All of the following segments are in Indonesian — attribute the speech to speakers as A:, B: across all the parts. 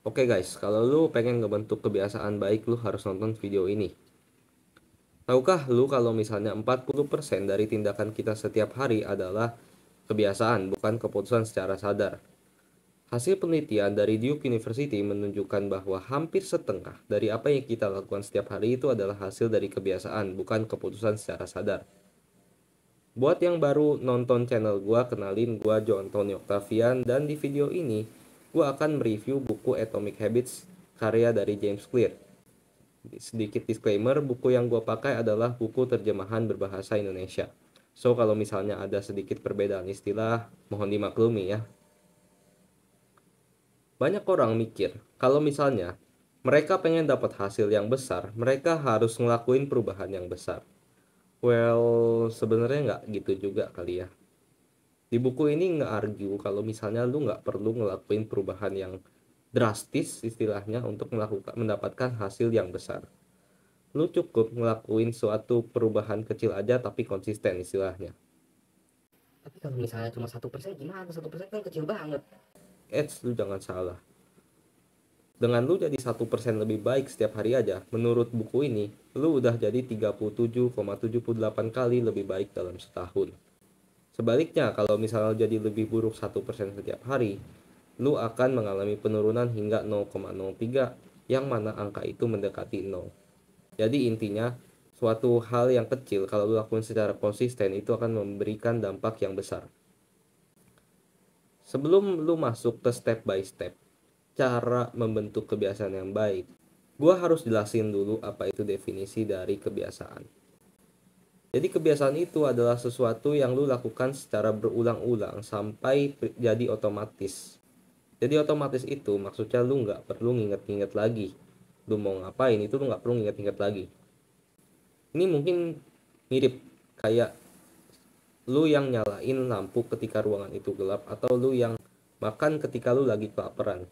A: Oke guys, kalau lu pengen ngebentuk kebiasaan baik, lu harus nonton video ini. Tahukah lu kalau misalnya 40% dari tindakan kita setiap hari adalah kebiasaan, bukan keputusan secara sadar. Hasil penelitian dari Duke University menunjukkan bahwa hampir setengah dari apa yang kita lakukan setiap hari itu adalah hasil dari kebiasaan, bukan keputusan secara sadar. Buat yang baru nonton channel gua, kenalin gua John Tony Octavian, dan di video ini gua akan mereview buku Atomic Habits karya dari James Clear. Sedikit disclaimer, buku yang gue pakai adalah buku terjemahan berbahasa Indonesia. So, kalau misalnya ada sedikit perbedaan istilah, mohon dimaklumi ya. Banyak orang mikir, kalau misalnya mereka pengen dapat hasil yang besar, mereka harus ngelakuin perubahan yang besar. Well, sebenarnya nggak gitu juga kali ya. Di buku ini nge-argue kalau misalnya lu nggak perlu ngelakuin perubahan yang drastis istilahnya untuk mendapatkan hasil yang besar. Lu cukup ngelakuin suatu perubahan kecil aja tapi konsisten istilahnya.
B: Tapi kalau misalnya cuma 1% gimana? 1% kan kecil banget.
A: Lu jangan salah. Dengan lu jadi 1% lebih baik setiap hari aja, menurut buku ini, lu udah jadi 37,78 kali lebih baik dalam setahun. Sebaliknya, kalau misalnya jadi lebih buruk 1% setiap hari, lu akan mengalami penurunan hingga 0,03, yang mana angka itu mendekati 0. Jadi intinya, suatu hal yang kecil kalau lu lakuin secara konsisten itu akan memberikan dampak yang besar. Sebelum lu masuk ke step by step, cara membentuk kebiasaan yang baik, gua harus jelasin dulu apa itu definisi dari kebiasaan. Jadi kebiasaan itu adalah sesuatu yang lu lakukan secara berulang-ulang sampai jadi otomatis. Jadi otomatis itu maksudnya lu nggak perlu nginget-nginget lagi. Lu mau ngapain itu lu nggak perlu nginget-nginget lagi. Ini mungkin mirip kayak lu yang nyalain lampu ketika ruangan itu gelap atau lu yang makan ketika lu lagi kelaparan.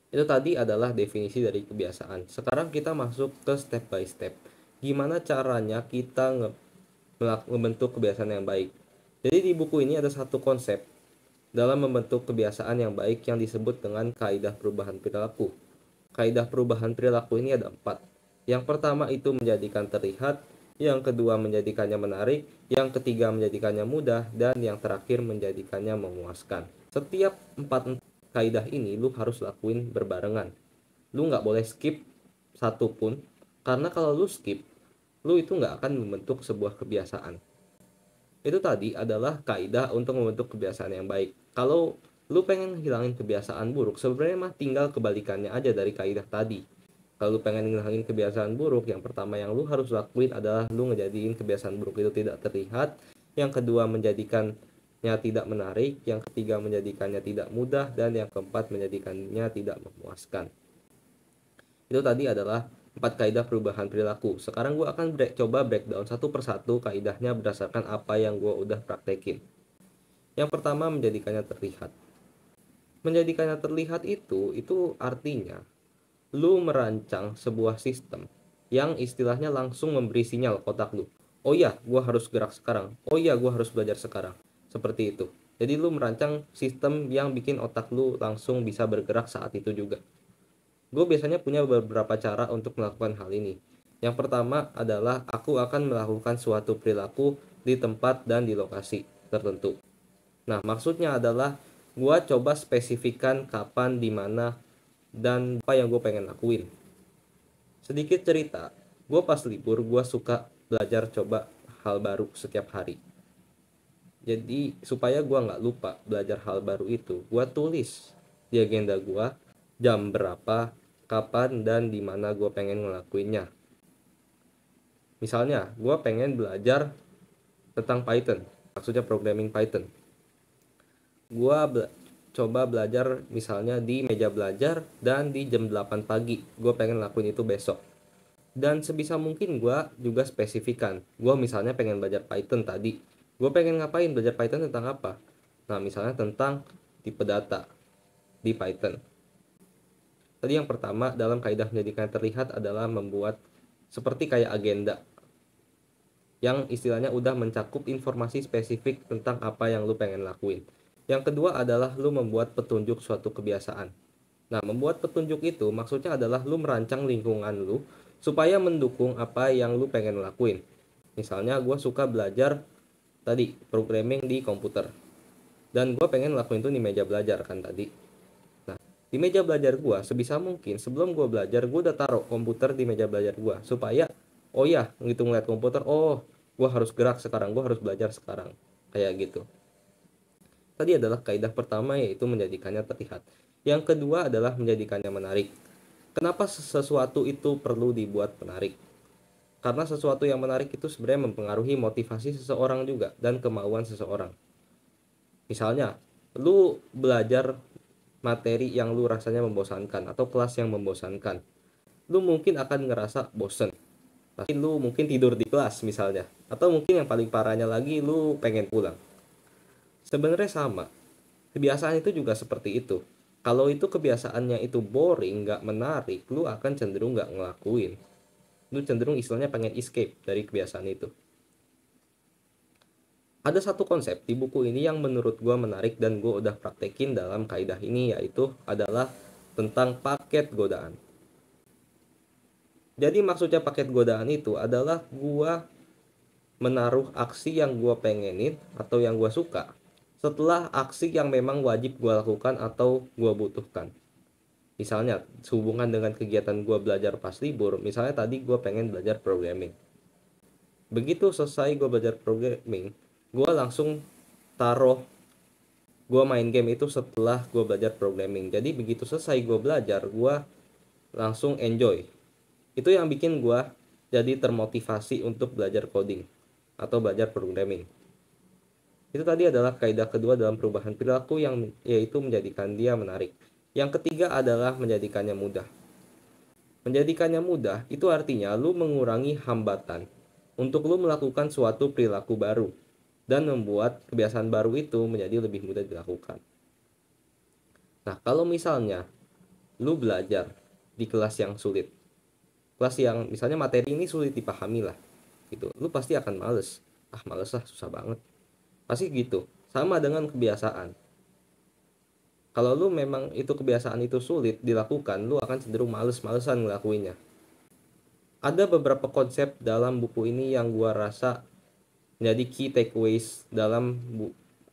A: Itu tadi adalah definisi dari kebiasaan. Sekarang kita masuk ke step by step. Gimana caranya kita membentuk kebiasaan yang baik. Jadi di buku ini ada satu konsep dalam membentuk kebiasaan yang baik yang disebut dengan kaidah perubahan perilaku. Kaidah perubahan perilaku ini ada 4. Yang pertama itu menjadikan terlihat, yang kedua menjadikannya menarik, yang ketiga menjadikannya mudah, dan yang terakhir menjadikannya memuaskan. Setiap 4 kaidah ini lu harus lakuin berbarengan. Lu nggak boleh skip satu pun, karena kalau lu skip, lu itu nggak akan membentuk sebuah kebiasaan. Itu tadi adalah kaidah untuk membentuk kebiasaan yang baik. Kalau lu pengen hilangin kebiasaan buruk, sebenarnya mah tinggal kebalikannya aja dari kaidah tadi. Kalau lu pengen ngilangin kebiasaan buruk, yang pertama yang lu harus lakuin adalah lu ngejadiin kebiasaan buruk itu tidak terlihat, yang kedua menjadikannya tidak menarik, yang ketiga menjadikannya tidak mudah, dan yang keempat menjadikannya tidak memuaskan. Itu tadi adalah 4 kaidah perubahan perilaku. Sekarang gue akan coba breakdown satu persatu kaidahnya berdasarkan apa yang gue udah praktekin. Yang pertama, menjadikannya terlihat. Menjadikannya terlihat itu artinya lu merancang sebuah sistem yang istilahnya langsung memberi sinyal ke otak lu. Oh iya, gue harus gerak sekarang. Oh iya, gue harus belajar sekarang. Seperti itu. Jadi lu merancang sistem yang bikin otak lu langsung bisa bergerak saat itu juga. Gue biasanya punya beberapa cara untuk melakukan hal ini. Yang pertama adalah aku akan melakukan suatu perilaku di tempat dan di lokasi tertentu. Nah, maksudnya adalah gue coba spesifikkan kapan, di mana, dan apa yang gue pengen lakuin. Sedikit cerita, gue pas libur gue suka belajar coba hal baru setiap hari. Jadi supaya gue nggak lupa belajar hal baru itu, gue tulis di agenda gue jam berapa, kapan, dan di mana gue pengen ngelakuinnya. Misalnya, gue pengen belajar tentang Python, maksudnya programming Python. Gue coba belajar misalnya di meja belajar dan di jam 8 pagi. Gue pengen lakuin itu besok. Dan sebisa mungkin gue juga spesifikan. Gue misalnya pengen belajar Python tadi. Gue pengen ngapain belajar Python tentang apa? Nah, misalnya tentang tipe data di Python. Tadi yang pertama dalam kaidah menjadikan terlihat adalah membuat seperti kayak agenda yang istilahnya udah mencakup informasi spesifik tentang apa yang lu pengen lakuin. Yang kedua adalah lu membuat petunjuk suatu kebiasaan. Nah, membuat petunjuk itu maksudnya adalah lu merancang lingkungan lu supaya mendukung apa yang lu pengen lakuin. Misalnya gue suka belajar tadi programming di komputer, dan gue pengen lakuin itu di meja belajar kan tadi. Nah, di meja belajar gue sebisa mungkin sebelum gue belajar gue udah taruh komputer di meja belajar gue supaya oh ya gitu ngeliat komputer, oh gue harus gerak sekarang, gue harus belajar sekarang, kayak gitu. Tadi adalah kaidah pertama, yaitu menjadikannya terlihat. Yang kedua adalah menjadikannya menarik. Kenapa sesuatu itu perlu dibuat menarik? Karena sesuatu yang menarik itu sebenarnya mempengaruhi motivasi seseorang juga dan kemauan seseorang. Misalnya, lu belajar materi yang lu rasanya membosankan atau kelas yang membosankan. Lu mungkin akan ngerasa bosen. Tapi lu mungkin tidur di kelas misalnya. Atau mungkin yang paling parahnya lagi lu pengen pulang. Sebenarnya sama. Kebiasaan itu juga seperti itu. Kalau itu kebiasaannya itu boring, nggak menarik, lu akan cenderung nggak ngelakuin. Lu cenderung istilahnya pengen escape dari kebiasaan itu. Ada satu konsep di buku ini yang menurut gue menarik dan gue udah praktekin dalam kaidah ini, yaitu adalah tentang paket godaan. Jadi maksudnya paket godaan itu adalah gue menaruh aksi yang gue pengenin atau yang gue suka setelah aksi yang memang wajib gue lakukan atau gue butuhkan. Misalnya sehubungan dengan kegiatan gue belajar pas libur, misalnya tadi gue pengen belajar programming. Begitu selesai gue belajar programming, gue langsung taruh gue main game itu setelah gue belajar programming. Jadi begitu selesai gue belajar, gue langsung enjoy. Itu yang bikin gue jadi termotivasi untuk belajar coding atau belajar programming. Itu tadi adalah kaidah kedua dalam perubahan perilaku, yang yaitu menjadikan dia menarik. Yang ketiga adalah menjadikannya mudah. Menjadikannya mudah itu artinya lu mengurangi hambatan untuk lu melakukan suatu perilaku baru dan membuat kebiasaan baru itu menjadi lebih mudah dilakukan. Nah, kalau misalnya lu belajar di kelas yang sulit, kelas yang misalnya materi ini sulit dipahami lah, gitu, lu pasti akan males. Ah, males lah, susah banget. Pasti gitu. Sama dengan kebiasaan. Kalau lu memang itu kebiasaan itu sulit dilakukan, lu akan cenderung males-malesan ngelakuinnya. Ada beberapa konsep dalam buku ini yang gua rasa menjadi key takeaways dalam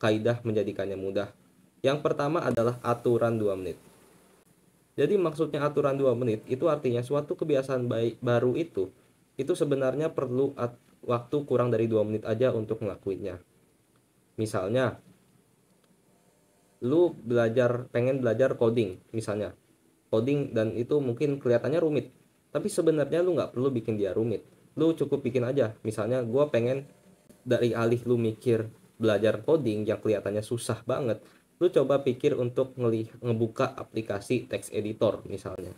A: kaidah menjadikannya mudah. Yang pertama adalah aturan 2 menit. Jadi maksudnya aturan 2 menit itu artinya suatu kebiasaan baru itu sebenarnya perlu waktu kurang dari 2 menit aja untuk ngelakuinnya. Misalnya lu pengen belajar coding misalnya, coding, dan itu mungkin kelihatannya rumit, tapi sebenarnya lu nggak perlu bikin dia rumit. Lu cukup bikin aja, misalnya gue pengen, dari alih lu mikir belajar coding yang kelihatannya susah banget, lu coba pikir untuk ngebuka aplikasi text editor misalnya.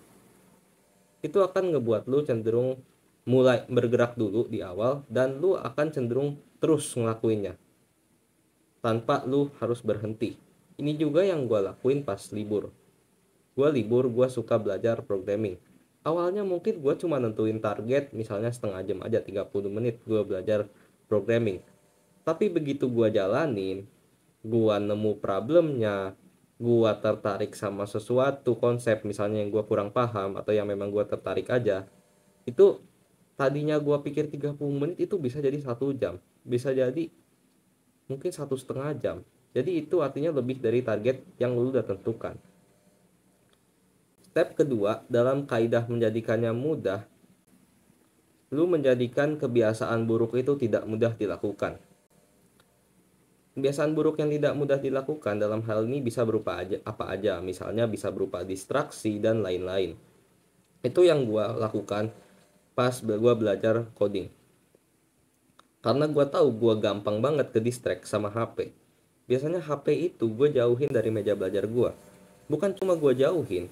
A: Itu akan ngebuat lu cenderung mulai bergerak dulu di awal, dan lu akan cenderung terus ngelakuinnya tanpa lu harus berhenti. Ini juga yang gue lakuin pas libur. Gue suka belajar programming. Awalnya mungkin gue cuma nentuin target, misalnya setengah jam aja, 30 menit gue belajar programming. Tapi begitu gue jalanin, gue nemu problemnya, gue tertarik sama sesuatu konsep misalnya yang gue kurang paham atau yang memang gue tertarik aja, itu tadinya gue pikir 30 menit itu bisa jadi 1 jam, bisa jadi mungkin 1,5 jam. Jadi itu artinya lebih dari target yang lu udah tentukan. Step kedua dalam kaidah menjadikannya mudah, lu menjadikan kebiasaan buruk itu tidak mudah dilakukan. Kebiasaan buruk yang tidak mudah dilakukan dalam hal ini bisa berupa apa aja, misalnya bisa berupa distraksi dan lain-lain. Itu yang gue lakukan pas gue belajar coding. Karena gue tahu gue gampang banget ke distract sama HP. Biasanya HP itu gue jauhin dari meja belajar gue. Bukan cuma gue jauhin,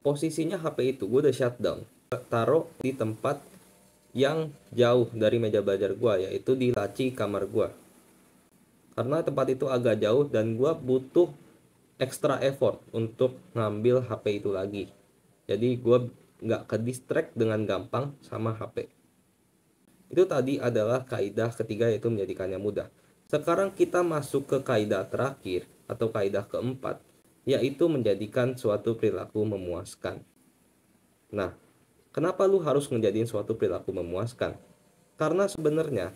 A: posisinya HP itu gue udah shutdown. Taruh di tempat yang jauh dari meja belajar gue, yaitu di laci kamar gue. Karena tempat itu agak jauh dan gue butuh extra effort untuk ngambil HP itu lagi. Jadi gue nggak ke distract dengan gampang sama HP. Itu tadi adalah kaidah ketiga, yaitu menjadikannya mudah. Sekarang kita masuk ke kaidah terakhir atau kaidah keempat, yaitu menjadikan suatu perilaku memuaskan. Nah, kenapa lu harus menjadikan suatu perilaku memuaskan? Karena sebenarnya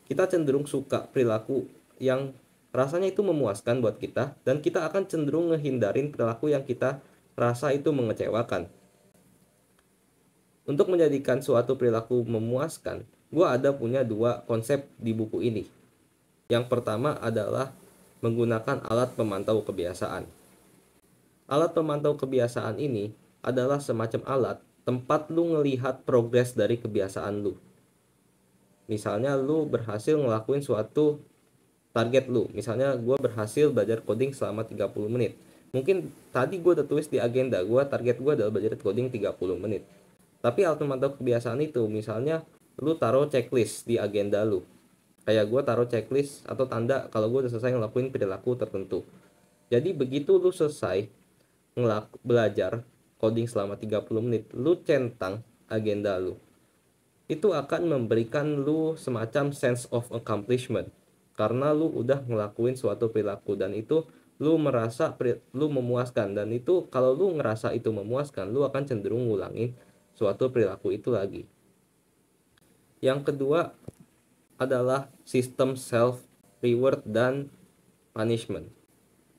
A: kita cenderung suka perilaku yang rasanya itu memuaskan buat kita, dan kita akan cenderung ngehindarin perilaku yang kita rasa itu mengecewakan. Untuk menjadikan suatu perilaku memuaskan, gue ada punya dua konsep di buku ini. Yang pertama adalah menggunakan alat pemantau kebiasaan. Alat pemantau kebiasaan ini adalah semacam alat tempat lu ngelihat progres dari kebiasaan lu. Misalnya lu berhasil ngelakuin suatu target lu. Misalnya gue berhasil belajar coding selama 30 menit. Mungkin tadi gue udah tulis di agenda gue, target gue adalah belajar coding 30 menit. Tapi alat pemantau kebiasaan itu, misalnya lu taruh checklist di agenda lu. Kayak gue taruh checklist atau tanda kalau gue udah selesai ngelakuin perilaku tertentu. Jadi begitu lu selesai belajar coding selama 30 menit, lu centang agenda lu. Itu akan memberikan lu semacam sense of accomplishment. Karena lu udah ngelakuin suatu perilaku, dan itu lu merasa lu memuaskan, dan itu kalau lu ngerasa itu memuaskan, lu akan cenderung ngulangin suatu perilaku itu lagi. Yang kedua adalah sistem self reward dan punishment.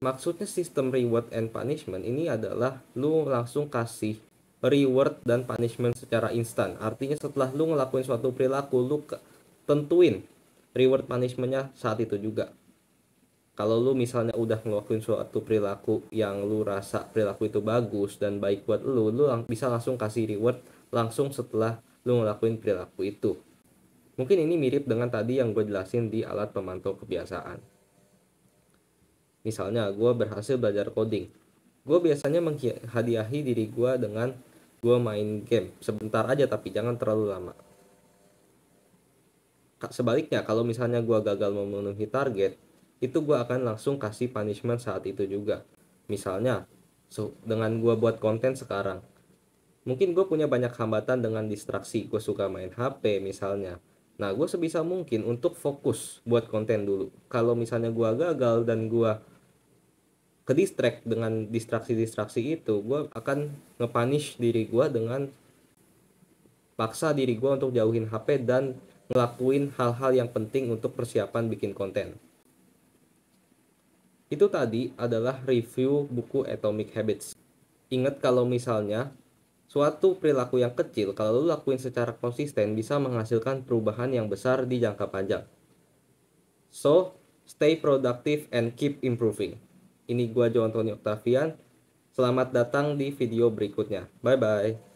A: Maksudnya sistem reward and punishment ini adalah lu langsung kasih reward dan punishment secara instan. Artinya setelah lu ngelakuin suatu perilaku, lu tentuin reward punishmentnya saat itu juga. Kalau lu misalnya udah ngelakuin suatu perilaku yang lu rasa perilaku itu bagus dan baik buat lu bisa langsung kasih reward langsung setelah lu ngelakuin perilaku itu. Mungkin ini mirip dengan tadi yang gue jelasin di alat pemantau kebiasaan. Misalnya gue berhasil belajar coding, gue biasanya menghadiahi diri gue dengan gue main game sebentar aja, tapi jangan terlalu lama. Sebaliknya, kalau misalnya gue gagal memenuhi target, itu gue akan langsung kasih punishment saat itu juga. Misalnya dengan gue buat konten sekarang, mungkin gue punya banyak hambatan dengan distraksi, gue suka main HP misalnya. Nah, gue sebisa mungkin untuk fokus buat konten dulu. Kalau misalnya gue gagal dan gue ke distract dengan distraksi-distraksi itu, gue akan nge-punish diri gue dengan paksa diri gue untuk jauhin HP dan ngelakuin hal-hal yang penting untuk persiapan bikin konten. Itu tadi adalah review buku Atomic Habits. Ingat kalau misalnya suatu perilaku yang kecil, kalau lu lakuin secara konsisten, bisa menghasilkan perubahan yang besar di jangka panjang. So, stay productive and keep improving. Ini gua Joe Antonio Octavian. Selamat datang di video berikutnya. Bye-bye.